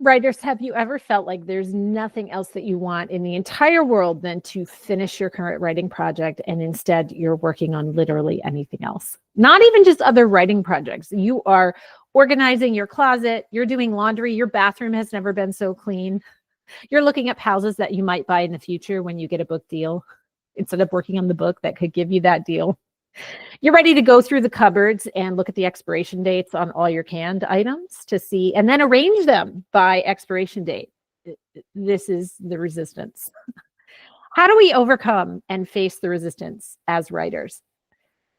Writers, have you ever felt like there's nothing else that you want in the entire world than to finish your current writing project, and instead you're working on literally anything else? Not even just other writing projects. You are organizing your closet, you're doing laundry, your bathroom has never been so clean. You're looking up houses that you might buy in the future when you get a book deal, instead of working on the book that could give you that deal. You're ready to go through the cupboards and look at the expiration dates on all your canned items to see, and then arrange them by expiration date. This is the resistance. How do we overcome and face the resistance as writers?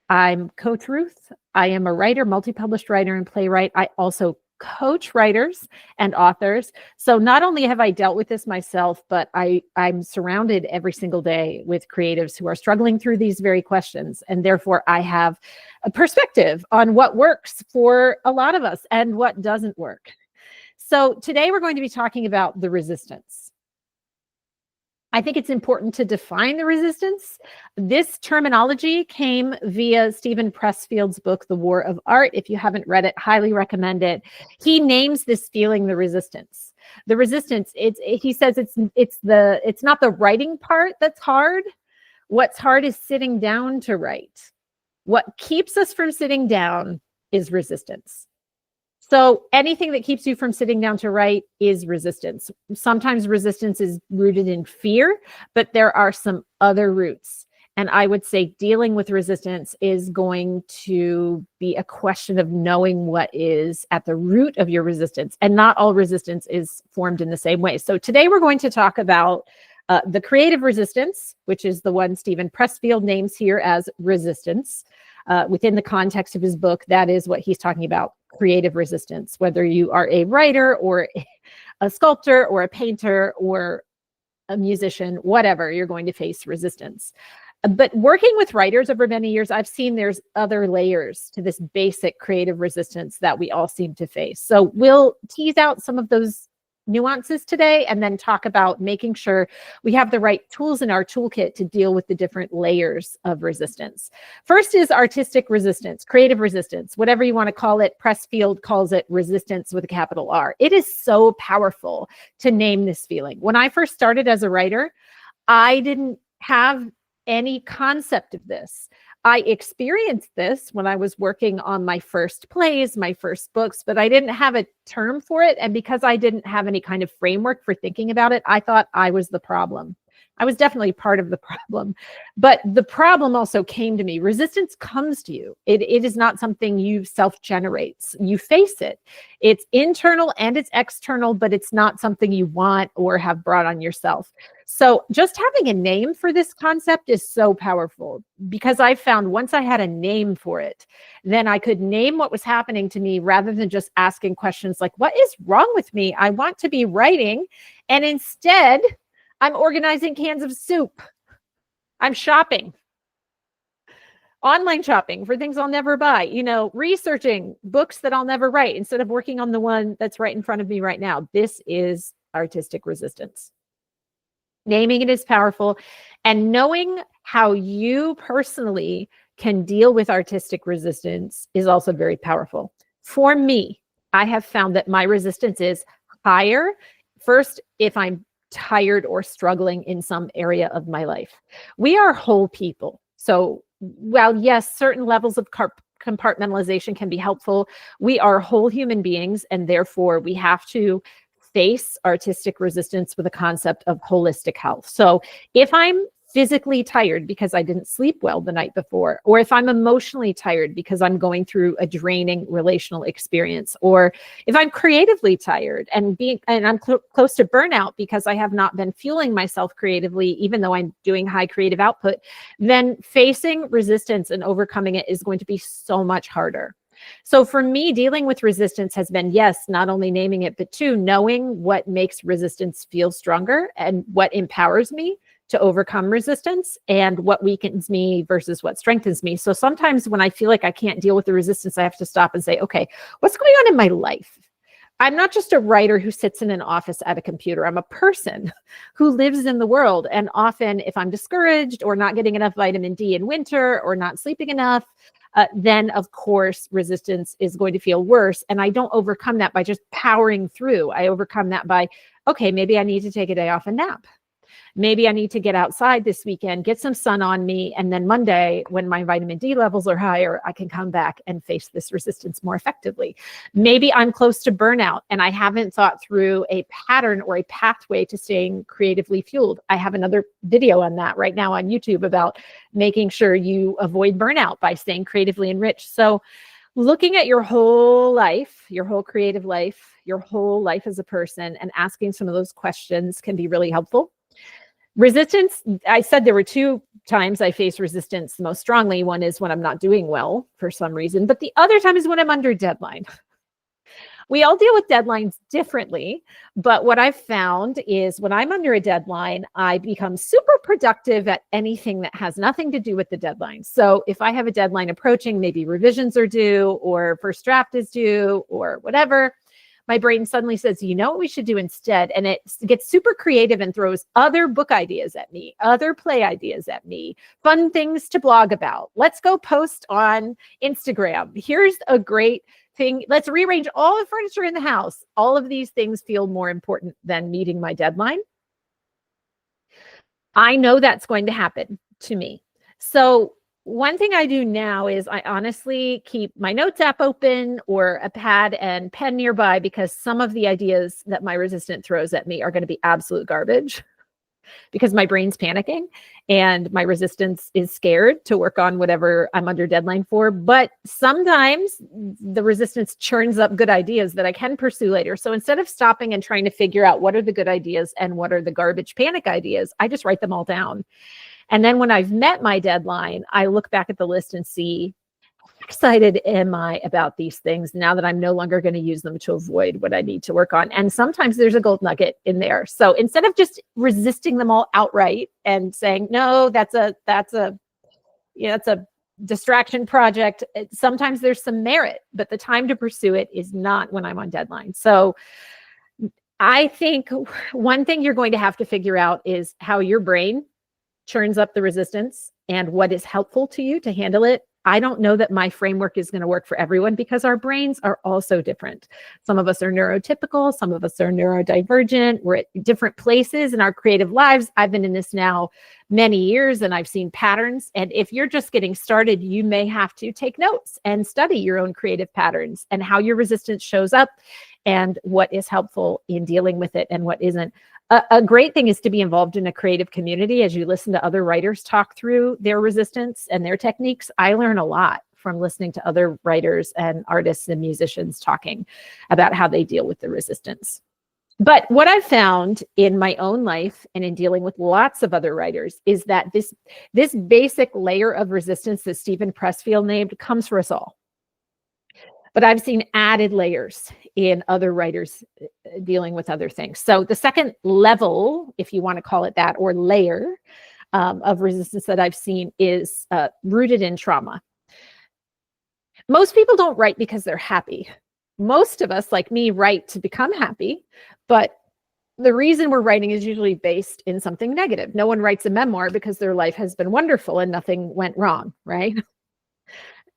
I'm Coach Ruth. I am a writer, multi-published writer and playwright. I also coach writers and authors. So not only have I dealt with this myself, but I'm surrounded every single day with creatives who are struggling through these very questions. And therefore, I have a perspective on what works for a lot of us and what doesn't work. So today we're going to be talking about the resistance. I think it's important to define the resistance. This terminology came via Steven Pressfield's book, The War of Art. If you haven't read it, highly recommend it. He names this feeling the resistance. The resistance, he says it's not the writing part that's hard. What's hard is sitting down to write. What keeps us from sitting down is resistance. So anything that keeps you from sitting down to write is resistance. Sometimes resistance is rooted in fear, but there are some other roots. And I would say dealing with resistance is going to be a question of knowing what is at the root of your resistance. And not all resistance is formed in the same way. So today we're going to talk about the creative resistance, which is the one Steven Pressfield names here as resistance. Within the context of his book, that is what he's talking about. Creative resistance, whether you are a writer or a sculptor or a painter or a musician, whatever, you're going to face resistance. But working with writers over many years, I've seen there's other layers to this basic creative resistance that we all seem to face. So we'll tease out some of those nuances today and then talk about making sure we have the right tools in our toolkit to deal with the different layers of resistance. First is artistic resistance, creative resistance, whatever you want to call it. Pressfield calls it resistance with a capital R. It is so powerful to name this feeling. When I first started as a writer, I didn't have any concept of this. I experienced this when I was working on my first plays, my first books, but I didn't have a term for it. And because I didn't have any kind of framework for thinking about it, I thought I was the problem. I was definitely part of the problem, but the problem also came to me. Resistance comes to you. It is not something you self-generate. You face it. It's internal and it's external, but it's not something you want or have brought on yourself. So just having a name for this concept is so powerful, because I found once I had a name for it, then I could name what was happening to me rather than just asking questions like, what is wrong with me? I want to be writing. And instead, I'm organizing cans of soup. I'm shopping. Online shopping for things I'll never buy, researching books that I'll never write instead of working on the one that's right in front of me right now. This is artistic resistance. Naming it is powerful, and knowing how you personally can deal with artistic resistance is also very powerful. For me, I have found that my resistance is higher first if I'm tired or struggling in some area of my life. We are whole people. So while yes, certain levels of compartmentalization can be helpful, we are whole human beings, and therefore we have to face artistic resistance with a concept of holistic health. So if I'm physically tired because I didn't sleep well the night before, or if I'm emotionally tired because I'm going through a draining relational experience, or if I'm creatively tired and I'm close to burnout because I have not been fueling myself creatively, even though I'm doing high creative output, then facing resistance and overcoming it is going to be so much harder. So for me, dealing with resistance has been, yes, not only naming it, but two, knowing what makes resistance feel stronger and what empowers me to overcome resistance and what weakens me versus what strengthens me. So sometimes when I feel like I can't deal with the resistance, I have to stop and say, okay, what's going on in my life? I'm not just a writer who sits in an office at a computer. I'm a person who lives in the world. And often if I'm discouraged or not getting enough vitamin D in winter or not sleeping enough, then of course resistance is going to feel worse. And I don't overcome that by just powering through. I overcome that by, okay, maybe I need to take a day off and nap. Maybe I need to get outside this weekend, get some sun on me, and then Monday, when my vitamin D levels are higher, I can come back and face this resistance more effectively. Maybe I'm close to burnout and I haven't thought through a pattern or a pathway to staying creatively fueled. I have another video on that right now on YouTube about making sure you avoid burnout by staying creatively enriched. So looking at your whole life, your whole creative life, your whole life as a person, and asking some of those questions can be really helpful. Resistance, I said there were 2 times I face resistance most strongly. One is when I'm not doing well for some reason, but the other time is when I'm under deadline. We all deal with deadlines differently, but what I've found is when I'm under a deadline, I become super productive at anything that has nothing to do with the deadline. So if I have a deadline approaching, maybe revisions are due or first draft is due or whatever, my brain suddenly says, you know what we should do instead? And it gets super creative and throws other book ideas at me, other play ideas at me, fun things to blog about. Let's go post on Instagram. Here's a great thing. Let's rearrange all the furniture in the house. All of these things feel more important than meeting my deadline. I know that's going to happen to me. So one thing I do now is I honestly keep my notes app open or a pad and pen nearby, because some of the ideas that my resistant throws at me are going to be absolute garbage because my brain's panicking and my resistance is scared to work on whatever I'm under deadline for. But sometimes the resistance churns up good ideas that I can pursue later. So instead of stopping and trying to figure out what are the good ideas and what are the garbage panic ideas, I just write them all down. And then when I've met my deadline, I look back at the list and see, how excited am I about these things now that I'm no longer going to use them to avoid what I need to work on? And sometimes there's a gold nugget in there. So instead of just resisting them all outright and saying, no, that's a distraction project, sometimes there's some merit, but the time to pursue it is not when I'm on deadline. So I think one thing you're going to have to figure out is how your brain churns up the resistance and what is helpful to you to handle it. I don't know that my framework is going to work for everyone because our brains are all so different. Some of us are neurotypical, some of us are neurodivergent. We're at different places in our creative lives. I've been in this now many years and I've seen patterns. And if you're just getting started, you may have to take notes and study your own creative patterns and how your resistance shows up and what is helpful in dealing with it and what isn't. A great thing is to be involved in a creative community as you listen to other writers talk through their resistance and their techniques. I learn a lot from listening to other writers and artists and musicians talking about how they deal with the resistance. But what I've found in my own life and in dealing with lots of other writers is that this basic layer of resistance that Steven Pressfield named comes for us all. But I've seen added layers in other writers dealing with other things. So the second level, if you want to call it that, or layer of resistance that I've seen is rooted in trauma. Most people don't write because they're happy. Most of us, like me, write to become happy, but the reason we're writing is usually based in something negative. No one writes a memoir because their life has been wonderful and nothing went wrong, right?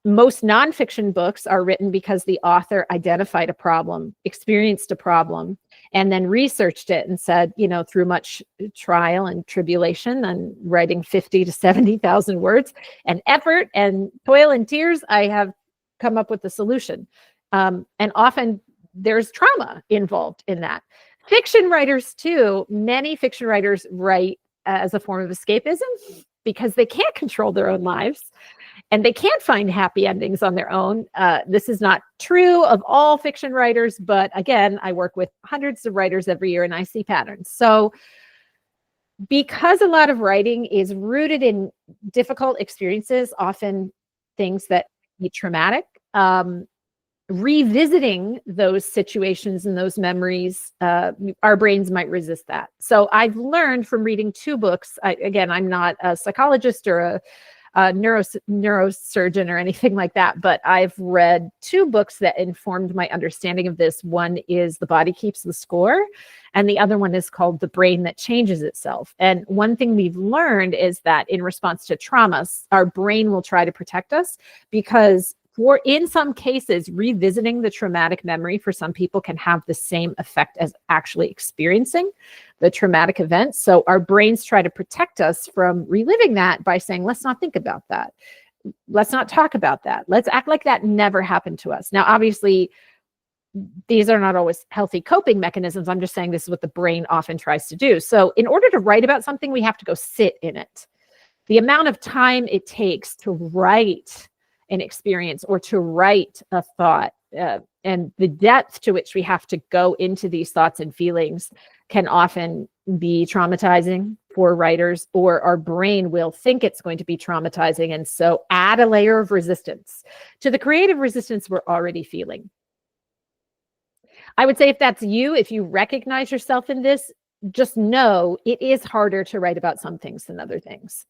Most nonfiction books are written because the author identified a problem, experienced a problem, and then researched it and said, through much trial and tribulation and writing 50 to 70,000 words and effort and toil and tears, I have come up with the solution. And often there's trauma involved in that. Fiction writers too, many fiction writers write as a form of escapism because they can't control their own lives. And they can't find happy endings on their own. This is not true of all fiction writers, but again, I work with hundreds of writers every year and I see patterns. So because a lot of writing is rooted in difficult experiences, often things that be traumatic, revisiting those situations and those memories, our brains might resist that. So I've learned from reading 2 books. I'm not a psychologist or a a neurosurgeon or anything like that, but I've read 2 books that informed my understanding of this. One is The Body Keeps the Score, and the other one is called The Brain That Changes Itself. And one thing we've learned is that in response to traumas, our brain will try to protect us, because in some cases, revisiting the traumatic memory for some people can have the same effect as actually experiencing the traumatic event. So our brains try to protect us from reliving that by saying, let's not think about that. Let's not talk about that. Let's act like that never happened to us. Now, obviously, these are not always healthy coping mechanisms. I'm just saying this is what the brain often tries to do. So in order to write about something, we have to go sit in it. The amount of time it takes to write an experience or to write a thought, and the depth to which we have to go into these thoughts and feelings can often be traumatizing for writers, or our brain will think it's going to be traumatizing, and so add a layer of resistance to the creative resistance we're already feeling. I would say if that's you, if you recognize yourself in this, just know it is harder to write about some things than other things.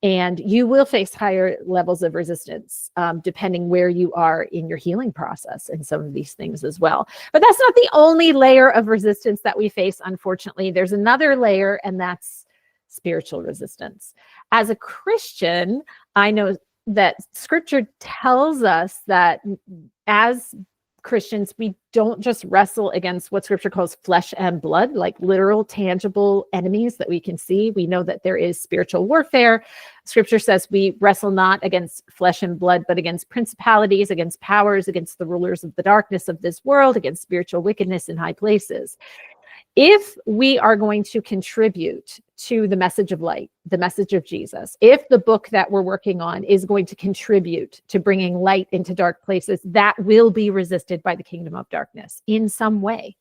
And you will face higher levels of resistance, depending where you are in your healing process and some of these things as well. But that's not the only layer of resistance that we face, unfortunately. There's another layer, and that's spiritual resistance. As a Christian, I know that Scripture tells us that as Christians, we don't just wrestle against what Scripture calls flesh and blood, like literal, tangible enemies that we can see. We know that there is spiritual warfare. Scripture says we wrestle not against flesh and blood, but against principalities, against powers, against the rulers of the darkness of this world, against spiritual wickedness in high places. If we are going to contribute to the message of light, the message of Jesus, if the book that we're working on is going to contribute to bringing light into dark places, that will be resisted by the kingdom of darkness in some way.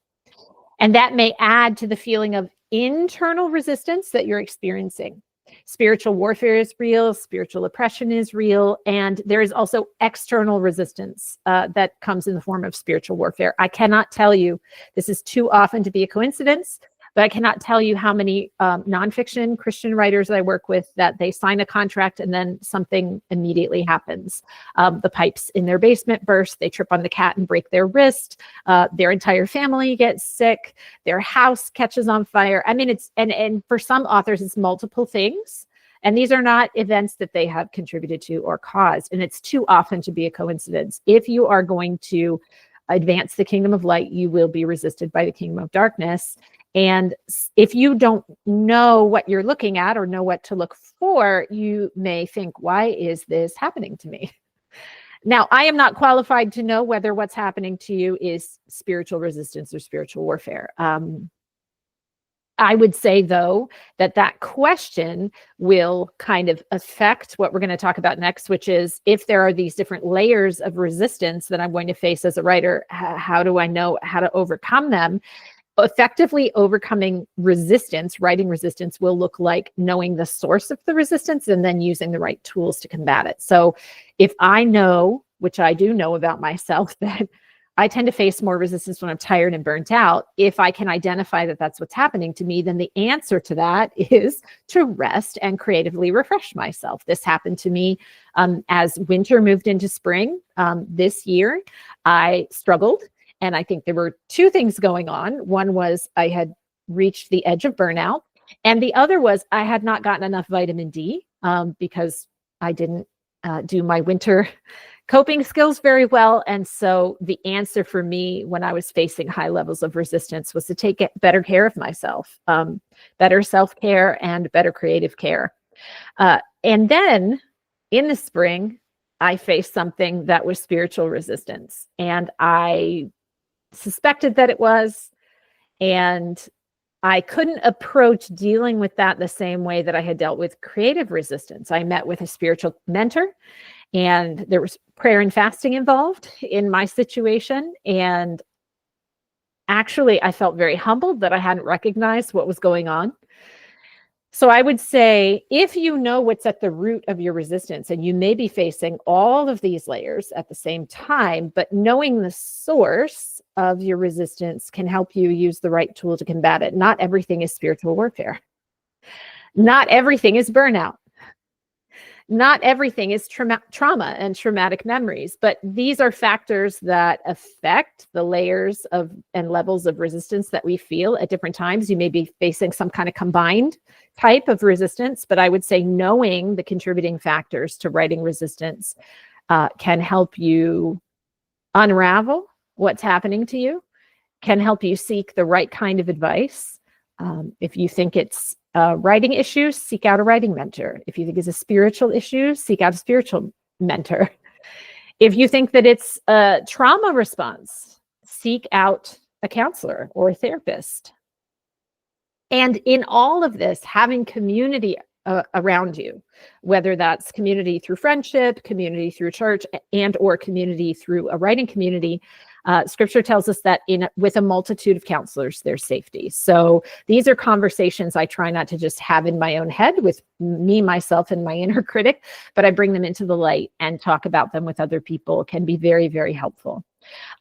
And that may add to the feeling of internal resistance that you're experiencing. Spiritual warfare is real, spiritual oppression is real, and there is also external resistance that comes in the form of spiritual warfare. I cannot tell you, this is too often to be a coincidence, but I cannot tell you how many nonfiction Christian writers I work with that they sign a contract and then something immediately happens. The pipes in their basement burst, they trip on the cat and break their wrist, their entire family gets sick, their house catches on fire. I mean, it's, and for some authors, it's multiple things. And these are not events that they have contributed to or caused. And it's too often to be a coincidence. If you are going to advance the kingdom of light, you will be resisted by the kingdom of darkness. And if you don't know what you're looking at or know what to look for, you may think, why is this happening to me? Now, I am not qualified to know whether what's happening to you is spiritual resistance or spiritual warfare. I would say, though, that question will kind of affect what we're going to talk about next, which is if there are these different layers of resistance that I'm going to face as a writer, how do I know how to overcome them? Effectively overcoming resistance, writing resistance, will look like knowing the source of the resistance and then using the right tools to combat it. So if I know, which I do know about myself, that I tend to face more resistance when I'm tired and burnt out, if I can identify that that's what's happening to me, then the answer to that is to rest and creatively refresh myself. This happened to me as winter moved into spring this year. I struggled. And I think there were 2 things going on. One was I had reached the edge of burnout. And the other was I had not gotten enough vitamin D because I didn't do my winter coping skills very well. And so the answer for me when I was facing high levels of resistance was to take better care of myself, better self-care and better creative care. And then in the spring, I faced something that was spiritual resistance. And I suspected that it was, and I couldn't approach dealing with that the same way that I had dealt with creative resistance. I met with a spiritual mentor, and there was prayer and fasting involved in my situation. And actually, I felt very humbled that I hadn't recognized what was going on. So I would say, if you know what's at the root of your resistance, and you may be facing all of these layers at the same time, but knowing the source of your resistance can help you use the right tool to combat it. Not everything is spiritual warfare. Not everything is burnout. Not everything is trauma and traumatic memories, but these are factors that affect the layers of and levels of resistance that we feel at different times. You may be facing some kind of combined type of resistance, but I would say knowing the contributing factors to writing resistance can help you unravel what's happening to you, can help you seek the right kind of advice. If you think it's writing issues, seek out a writing mentor. If you think it's a spiritual issue, seek out a spiritual mentor. If you think that it's a trauma response, seek out a counselor or a therapist. And in all of this, having community around you, whether that's community through friendship, community through church, and or community through a writing community, Scripture tells us that with a multitude of counselors, there's safety. So these are conversations I try not to just have in my own head with me, myself, and my inner critic, but I bring them into the light and talk about them with other people. It can be very, very helpful.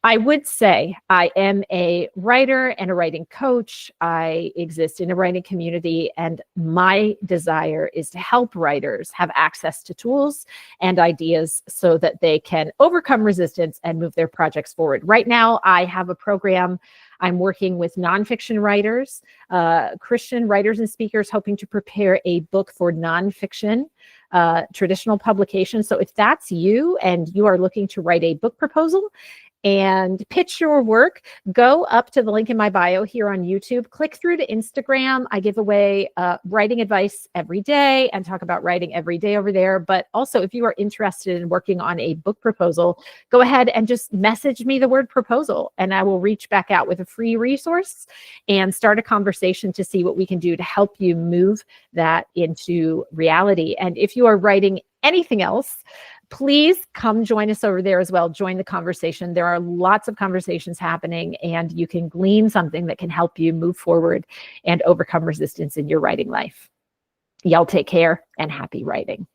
I would say I am a writer and a writing coach. I exist in a writing community, and my desire is to help writers have access to tools and ideas so that they can overcome resistance and move their projects forward. Right now, I have a program. I'm working with nonfiction writers, Christian writers and speakers, hoping to prepare a book for nonfiction traditional publication. So if that's you and you are looking to write a book proposal and pitch your work, go up to the link in my bio here on YouTube, click through to Instagram. I give away writing advice every day and talk about writing every day over there. But also, if you are interested in working on a book proposal, go ahead and just message me the word proposal, and I will reach back out with a free resource and start a conversation to see what we can do to help you move that into reality. And if you are writing anything else, please come join us over there as well. Join the conversation. There are lots of conversations happening, and you can glean something that can help you move forward and overcome resistance in your writing life. Y'all take care and happy writing.